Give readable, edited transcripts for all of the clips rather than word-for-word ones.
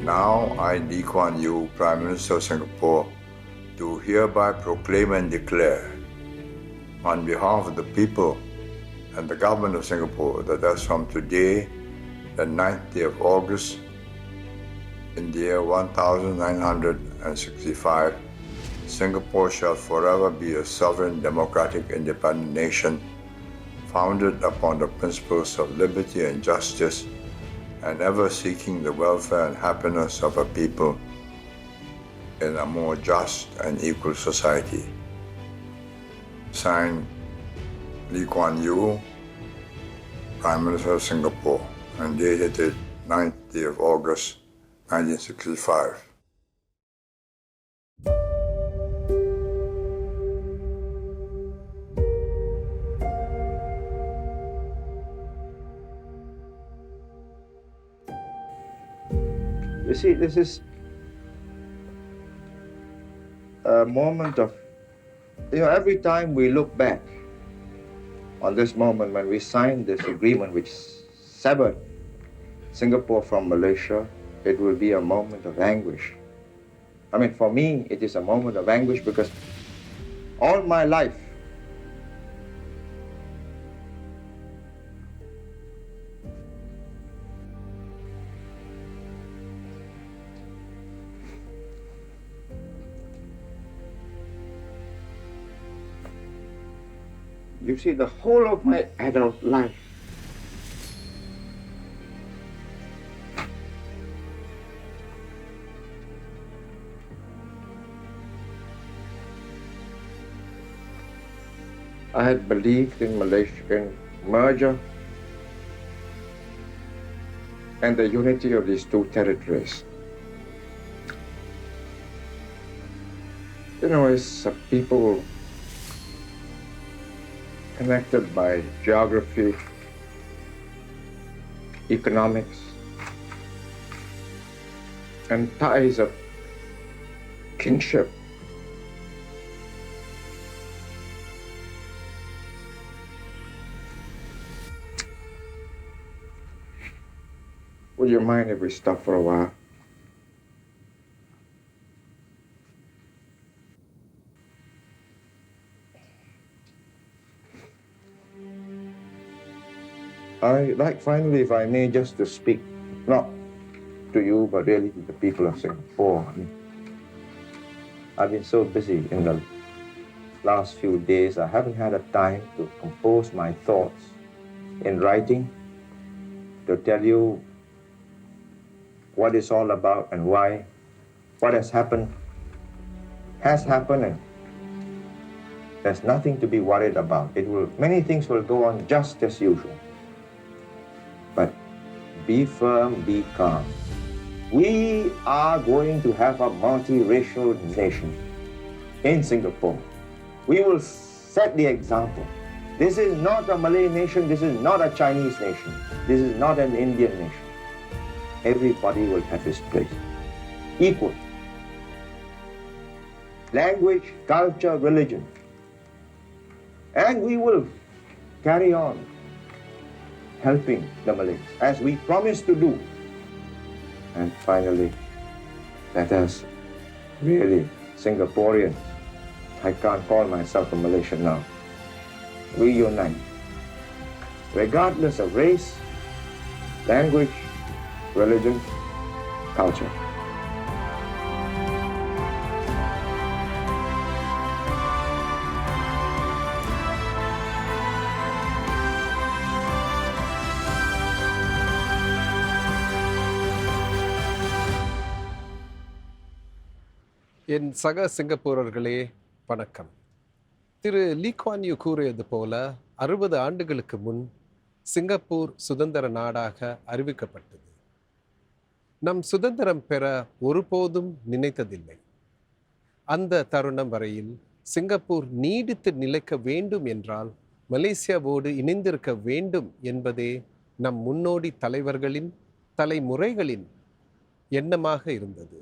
Now I, Lee Kuan Yew, Prime Minister of Singapore, do hereby proclaim and declare on behalf of the people and the government of Singapore that as from today, the 9th day of August, in the year 1965, Singapore shall forever be a sovereign, democratic, independent nation founded upon the principles of liberty and justice and ever seeking the welfare and happiness of a people in a more just and equal society. Signed, Lee Kuan Yew, Prime Minister of Singapore, and dated the 9th day of August, 1965. You see, this is a moment of, every time we look back on this moment when we signed this agreement which severed Singapore from Malaysia, it will be a moment of anguish. I mean, for me, it is a moment of anguish because all my life, you see, the whole of my adult life, I had believed in Malaysian merger and the unity of these two territories. As a people connected by geography, economics, and ties of kinship, would you mind if we stop for a while? I'd like finally, if I may, just to speak, not to you, but really to the people of Singapore. I've been so busy in the last few days, I haven't had a time to compose my thoughts in writing, to tell you what it's all about and why. What has happened, and there's nothing to be worried about. Many things will go on just as usual. But be firm, be calm. We are going to have a multiracial nation in Singapore. We will set the example. This is not a Malay nation, this is not a Chinese nation, this is not an Indian nation. Everybody will have his place, equal. Language, culture, religion. And we will carry on helping the Malays, as we promised to do. And finally, let us really, Singaporeans, I can't call myself a Malaysian now, reunite, regardless of race, language, religion, culture. என் சக சிங்கப்பூரர்களே வணக்கம். திரு Lee Kuan you கூறியது போல 60 ஆண்டுகளுக்கு முன் Singapore சுதந்திர நாடாக அறிவிக்கப்பட்டது. நம் சுதந்திரம் பெற ஒருபோதும் நினைத்ததில்லை. அந்த தருணம் வரையில் சிங்கப்பூர் நீடித்து நிலைக்க வேண்டும் என்றால் மலேசியாவோடு இணைந்திருக்க வேண்டும் என்பதே நம் முன்னோடி தலைவர்களின் தலைமுறைகளின் எண்ணமாக இருந்தது.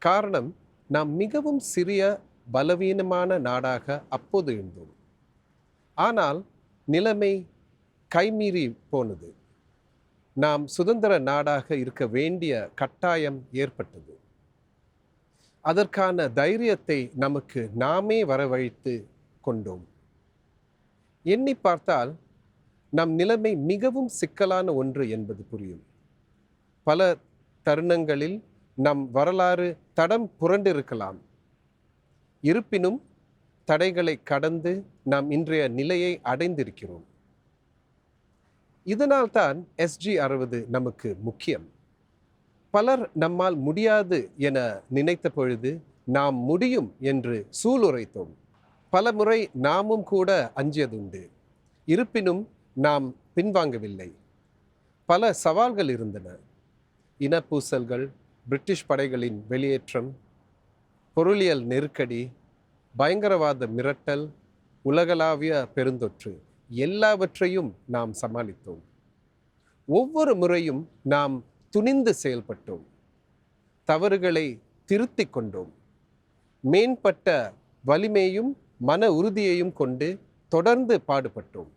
காரணம், நாம் மிகவும் சிறிய பலவீனமான நாடாக அப்போது இருந்தோம். ஆனால் நிலைமை கைமீறி போனது. நாம் சுதந்திர நாடாக இருக்க வேண்டிய கட்டாயம் ஏற்பட்டது. அதற்கான தைரியத்தை நமக்கு நாமே வரவழைத்து கொண்டோம். எண்ணி பார்த்தால் நம் நிலைமை மிகவும் சிக்கலான ஒன்று என்பது புரியும். பல தருணங்களில் நம் வரலாறு தடம் புரண்டிருக்கலாம். இருப்பினும் தடைகளை கடந்து நாம் இன்றைய நிலையை அடைந்திருக்கிறோம். இதனால்தான் SG60 நமக்கு முக்கியம். பலர் நம்மால் முடியாது என நினைத்த பொழுது நாம் முடியும் என்று சூளுரைத்தோம். பல முறை நாமும் கூட அஞ்சியதுண்டு. இருப்பினும் நாம் பின்வாங்கவில்லை. பல சவால்கள் இருந்தன. இனப்பூசல்கள், பிரிட்டிஷ் படைகளின் வெளியேற்றம், பொருளியல் நெருக்கடி, பயங்கரவாத மிரட்டல், உலகளாவிய பெருந்தொற்று எல்லாவற்றையும் நாம் சமாளித்தோம். ஒவ்வொரு முறையும் நாம் துணிந்து செயல்பட்டோம். தவறுகளை திருத்திக் கொண்டோம். மேம்பட்ட வலிமையும் மன உறுதியையும் கொண்டு தொடர்ந்து பாடுபட்டோம்.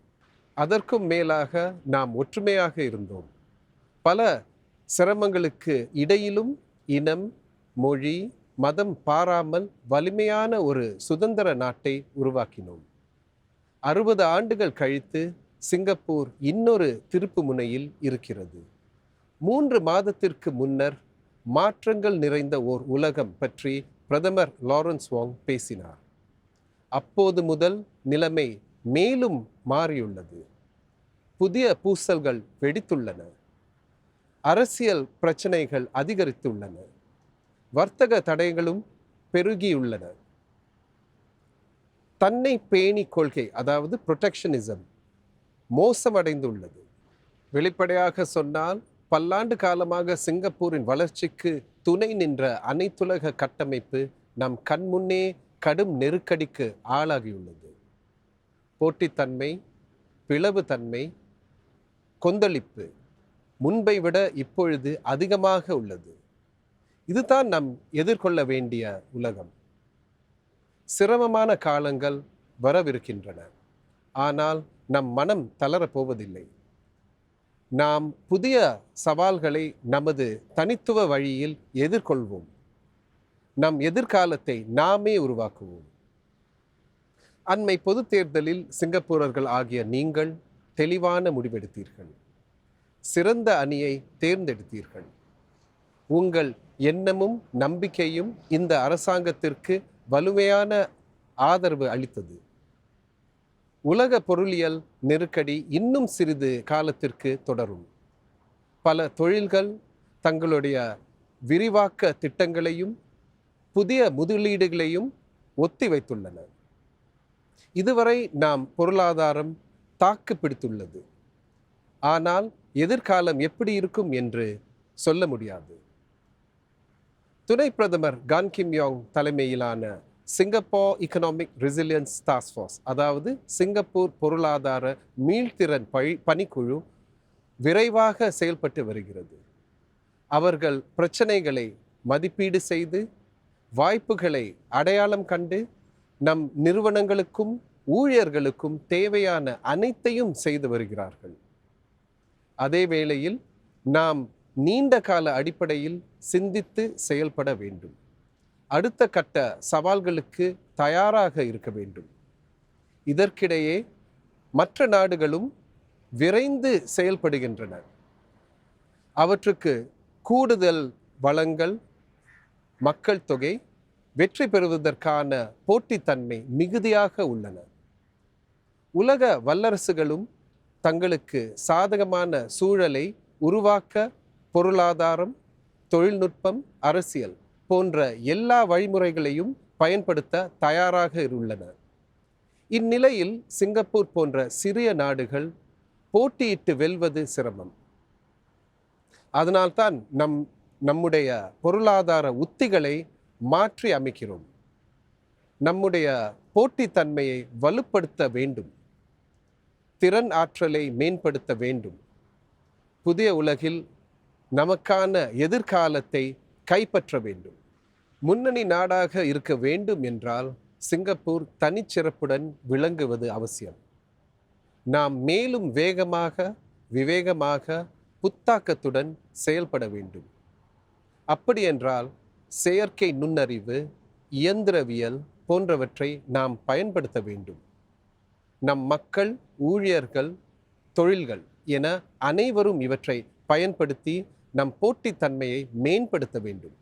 அதற்கும் மேலாக நாம் ஒற்றுமையாக இருந்தோம். பல சிரமங்களுக்கு இடையிலும் இனம், மொழி, மதம் பாராமல் வலிமையான ஒரு சுதந்திர நாட்டை உருவாக்கினோம். 60 ஆண்டுகள் கழித்து சிங்கப்பூர் இன்னொரு திருப்பு முனையில் இருக்கிறது. 3 மாதத்திற்கு முன்னர் மாற்றங்கள் நிறைந்த ஓர் உலகம் பற்றி பிரதமர் லாரன்ஸ் வாங் பேசினார். அப்போது முதல் நிலைமை மேலும் மாறியுள்ளது. புதிய பூசல்கள் வெடித்துள்ளன. அரசியல் பிரச்சனைகள் அதிகரித்துள்ளன. வர்த்தக தடைகளும் பெருகியுள்ளன. தன்னை பேணி கொள்கை, அதாவது புரொடெக்ஷனிசம், மோசமடைந்துள்ளது. வெளிப்படையாக சொன்னால் பல்லாண்டு காலமாக சிங்கப்பூரின் வளர்ச்சிக்கு துணை நின்ற அனைத்துலக கட்டமைப்பு நம் கண்முன்னே கடும் நெருக்கடிக்கு ஆளாகியுள்ளது. போட்டித்தன்மை, பிளவுத்தன்மை, கொந்தளிப்பு முன்பை விட இப்பொழுது அதிகமாக உள்ளது. இதுதான் நாம் எதிர்கொள்ள வேண்டிய உலகம். சிரமமான காலங்கள் வரவிருக்கின்றன. ஆனால் நம் மனம் தளரப்போவதில்லை. நாம் புதிய சவால்களை நமது தனித்துவ வழியில் எதிர்கொள்வோம். நம் எதிர்காலத்தை நாமே உருவாக்குவோம். அண்மை பொது தேர்தலில் சிங்கப்பூரர்கள் ஆகிய நீங்கள் தெளிவான முடிவெடுத்தீர்கள். சிறந்த அணியை தேர்ந்தெடுத்தீர்கள். உங்கள் எண்ணமும் நம்பிக்கையும் இந்த அரசாங்கத்திற்கு வலுமையான ஆதரவு அளித்தது. உலக பொருளியல் நெருக்கடி இன்னும் சிறிது காலத்திற்கு தொடரும். பல தொழில்கள் தங்களுடைய விரிவாக்க திட்டங்களையும் புதிய முதலீடுகளையும் ஒத்தி வைத்துள்ளன. இதுவரை நாம் பொருளாதாரம் தாக்கு பிடித்துள்ளது. ஆனால் எதிர்காலம் எப்படி இருக்கும் என்று சொல்ல முடியாது. துணை பிரதமர் கான் கிம் யாங் தலைமையிலான Singapore economic resilience task force, அதாவது சிங்கப்பூர் பொருளாதார மீள்திறன் பணிக்குழு விரைவாக செயல்பட்டு வருகிறது. அவர்கள் பிரச்சனைகளை மதிப்பீடு செய்து வாய்ப்புகளை அடையாளம் கண்டு நம் நிறுவனங்களுக்கும் ஊழியர்களுக்கும் தேவையான அனைத்தையும் செய்து வருகிறார்கள். அதே வேளையில் நாம் நீண்ட கால அடிப்படையில் சிந்தித்து செயல்பட வேண்டும். அடுத்த கட்ட சவால்களுக்கு தயாராக இருக்க வேண்டும். இதற்கிடையே மற்ற நாடுகளும் விரைந்து செயல்படுகின்றன. அவற்றுக்கு கூடுதல் வளங்கள், மக்கள் தொகை, வெற்றி பெறுவதற்கான போட்டித்தன்மை மிகுதியாக உள்ளன. உலக வல்லரசுகளும் தங்களுக்கு சாதகமான சூழலை உருவாக்க பொருளாதாரம், தொழில்நுட்பம், அரசியல் போன்ற எல்லா வழிமுறைகளையும் பயன்படுத்த தயாராக உள்ளன. இந்நிலையில் சிங்கப்பூர் போன்ற சிறிய நாடுகள் போட்டியிட்டு வெல்வது சிரமம். அதனால்தான் நம்முடைய பொருளாதார உத்திகளை மாற்றி அமைக்கிறோம். நம்முடைய போட்டித்தன்மையை வலுப்படுத்த வேண்டும். திறன் ஆற்றலை மேம்படுத்த வேண்டும். புதிய உலகில் நமக்கான எதிர்காலத்தை கைப்பற்ற வேண்டும். முன்னணி நாடாக இருக்க வேண்டும் என்றால் சிங்கப்பூர் தனிச்சிறப்புடன் விளங்குவது அவசியம். நாம் மேலும் வேகமாக, விவேகமாக, புத்தாக்கத்துடன் செயல்பட வேண்டும். அப்படியென்றால் செயற்கை நுண்ணறிவு, இயந்திரவியல் போன்றவற்றை நாம் பயன்படுத்த வேண்டும். நம் மக்கள், ஊழியர்கள், தொழில்கள் என அனைவரும் இவற்றை பயன்படுத்தி நம் போட்டித்தன்மையை மேம்படுத்த வேண்டும்.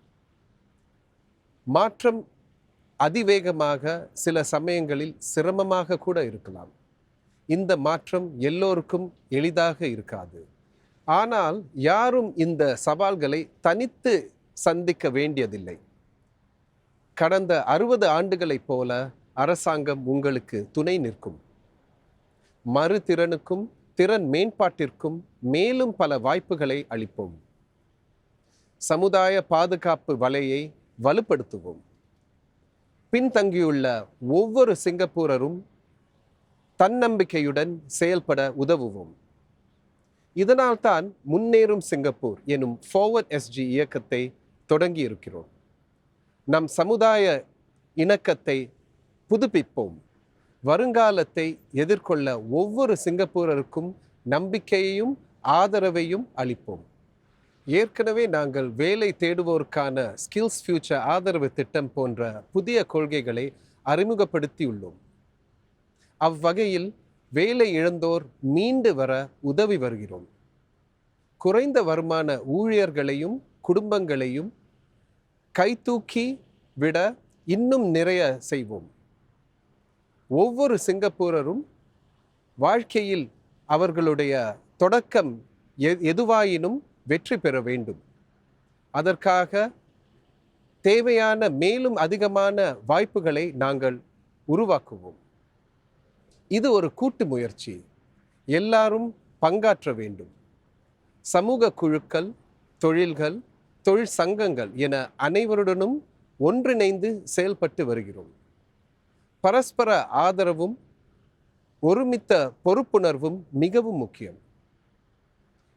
மாற்றம் அதிவேகமாக, சில சமயங்களில் சிரமமாக கூட இருக்கலாம். இந்த மாற்றம் எல்லோருக்கும் எளிதாக இருக்காது. ஆனால் யாரும் இந்த சவால்களை தனித்து சந்திக்க வேண்டியதில்லை. கடந்த 60 ஆண்டுகளைப் போல அரசாங்கம் உங்களுக்கு துணை நிற்கும். மறுதிறனுக்கும் திறன் மேம்பாட்டிற்கும் மேலும் பல வாய்ப்புகளை அளிப்போம். சமுதாய பாதுகாப்பு வலையை வலுப்படுத்துவோம். பின்தங்கியுள்ள ஒவ்வொரு சிங்கப்பூரரும் தன்னம்பிக்கையுடன் செயல்பட உதவுவோம். இதனால்தான் முன்னேறும் சிங்கப்பூர் எனும் ஃபார்வர்ட் எஸ்ஜி இயக்கத்தை தொடங்கி இருக்கிறோம். நம் சமுதாய இணக்கத்தை புதுப்பிப்போம். வருங்காலத்தை எதிர்கொள்ள ஒவ்வொரு சிங்கப்பூரருக்கும் நம்பிக்கையையும் ஆதரவையும் அளிப்போம். ஏற்கனவே நாங்கள் வேலை தேடுவோருக்கான ஸ்கில்ஸ் ஃபியூச்சர் ஆதரவு திட்டம் போன்ற புதிய கொள்கைகளை அறிமுகப்படுத்தியுள்ளோம். அவ்வகையில் வேலை இழந்தோர் மீண்டு வர உதவி வருகிறோம். குறைந்த வருமான ஊழியர்களையும் குடும்பங்களையும் கைதூக்கி விட இன்னும் நிறைய செய்வோம். ஒவ்வொரு சிங்கப்பூரரும் வாழ்க்கையில் அவர்களுடைய தொடக்கம் எதுவாயினும் வெற்றி பெற வேண்டும். அதற்காக தேவையான மேலும் அதிகமான வாய்ப்புகளை நாங்கள் உருவாக்குவோம். இது ஒரு கூட்டு முயற்சி. எல்லாரும் பங்காற்ற வேண்டும். சமூக குழுக்கள், தொழில்கள், தொழிற் சங்கங்கள் என அனைவருடனும் ஒன்றிணைந்து செயல்பட்டு வருகிறோம். பரஸ்பர ஆதரவும் ஒருமித்த பொறுப்புணர்வும் மிகவும் முக்கியம்.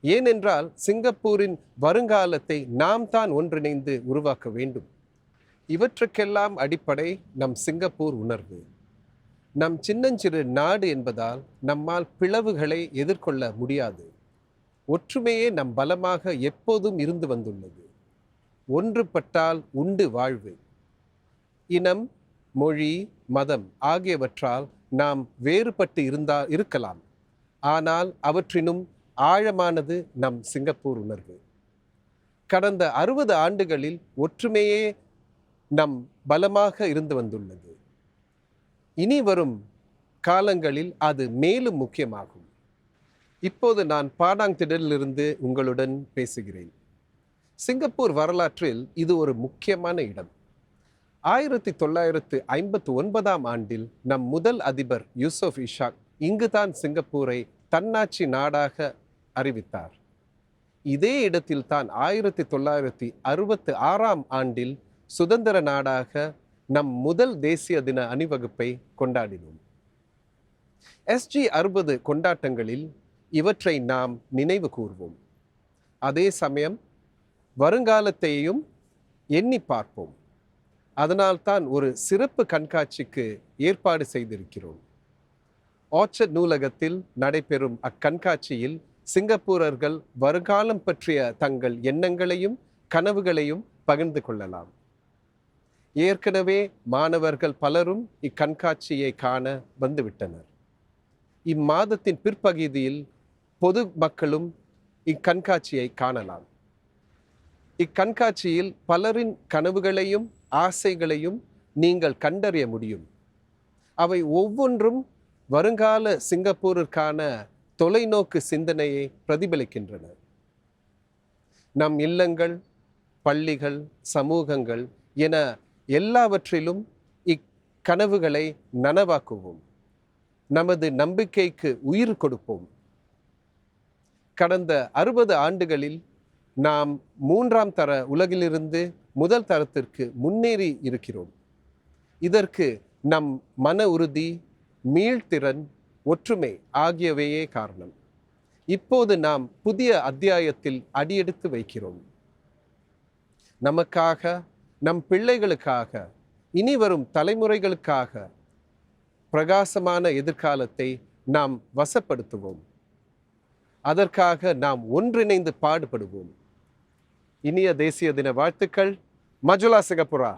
ஏனென்றால் சிங்கப்பூரின் வருங்காலத்தை நாம் தான் ஒன்றிணைந்து உருவாக்க வேண்டும். இவற்றுக்கெல்லாம் அடிப்படை நம் சிங்கப்பூர் உணர்வு. நம் சின்னஞ்சிறு நாடு என்பதால் நம்மால் பிளவுகளை எதிர்கொள்ள முடியாது. ஒற்றுமையே நம் பலமாக எப்போதும் இருந்து வந்துள்ளது. ஒன்றுபட்டால் உண்டு வாழ்வு. இனம், மொழி, மதம் ஆகியவற்றால் நாம் வேறுபட்டு இருக்கலாம். ஆனால் அவற்றினும் ஆழமானது நம் சிங்கப்பூர் உணர்வு. கடந்த 60 ஆண்டுகளில் ஒற்றுமையே நம் பலமாக இருந்து வந்துள்ளது. இனி வரும் காலங்களில் அது மேலும் முக்கியமாகும். இப்போது நான் பாடாங் திடலிலிருந்து உங்களுடன் பேசுகிறேன். சிங்கப்பூர் வரலாற்றில் இது ஒரு முக்கியமான இடம். 1959ஆம் ஆண்டில் நம் முதல் அதிபர் யூசுப் இஷாக் இங்குதான் சிங்கப்பூரை தன்னாட்சி நாடாக அறிவித்தார். இதே இடத்தில் தான் 1966ஆம் ஆண்டில் சுதந்திர நாடாக நம் முதல் தேசிய தின அணிவகுப்பை கொண்டாடினோம். SG60 கொண்டாட்டங்களில் இவற்றை நாம் நினைவு கூர்வோம். அதே சமயம் வருங்காலத்தையும் எண்ணி பார்ப்போம். அதனால்தான் ஒரு சிறப்பு கண்காட்சிக்கு ஏற்பாடு செய்திருக்கிறோம். ஆர்ச்சர்ட் நூலகத்தில் நடைபெறும் அக்கண்காட்சியில் சிங்கப்பூரர்கள் வருங்காலம் பற்றிய தங்கள் எண்ணங்களையும் கனவுகளையும் பகிர்ந்து கொள்ளலாம். ஏற்கனவே மாணவர்கள் பலரும் இக்கண்காட்சியை காண வந்துவிட்டனர். இம்மாதத்தின் பிற்பகுதியில் பொது மக்களும் இக்கண்காட்சியை காணலாம். இக்கண்காட்சியில் பலரின் கனவுகளையும் ஆசைகளையும் நீங்கள் கண்டறிய முடியும். அவை ஒவ்வொன்றும் வருங்கால சிங்கப்பூருக்கான தொலைநோக்கு சிந்தனையை பிரதிபலிக்கின்றன. நம் இல்லங்கள், பள்ளிகள், சமூகங்கள் என எல்லாவற்றிலும் இக்கனவுகளை நனவாக்குவோம். நமது நம்பிக்கைக்கு உயிர் கொடுப்போம். கடந்த 60 ஆண்டுகளில் நாம் 3ஆம் தர உலகிலிருந்து முதல் தரத்திற்கு முன்னேறி இருக்கிறோம். இதற்கு நம் மன உறுதி, மீள்திறன், ஒற்றுமை ஆகியவையே காரணம். இப்போது நாம் புதிய அத்தியாயத்தில் அடியெடுத்து வைக்கிறோம். நமக்காக, நம் பிள்ளைகளுக்காக, இனி வரும் தலைமுறைகளுக்காக பிரகாசமான எதிர்காலத்தை நாம் வசப்படுத்துவோம். அதற்காக நாம் ஒன்றிணைந்து பாடுபடுவோம். இனிய தேசிய தின வாழ்த்துக்கள். மஜுலா சிங்கப்பூரா.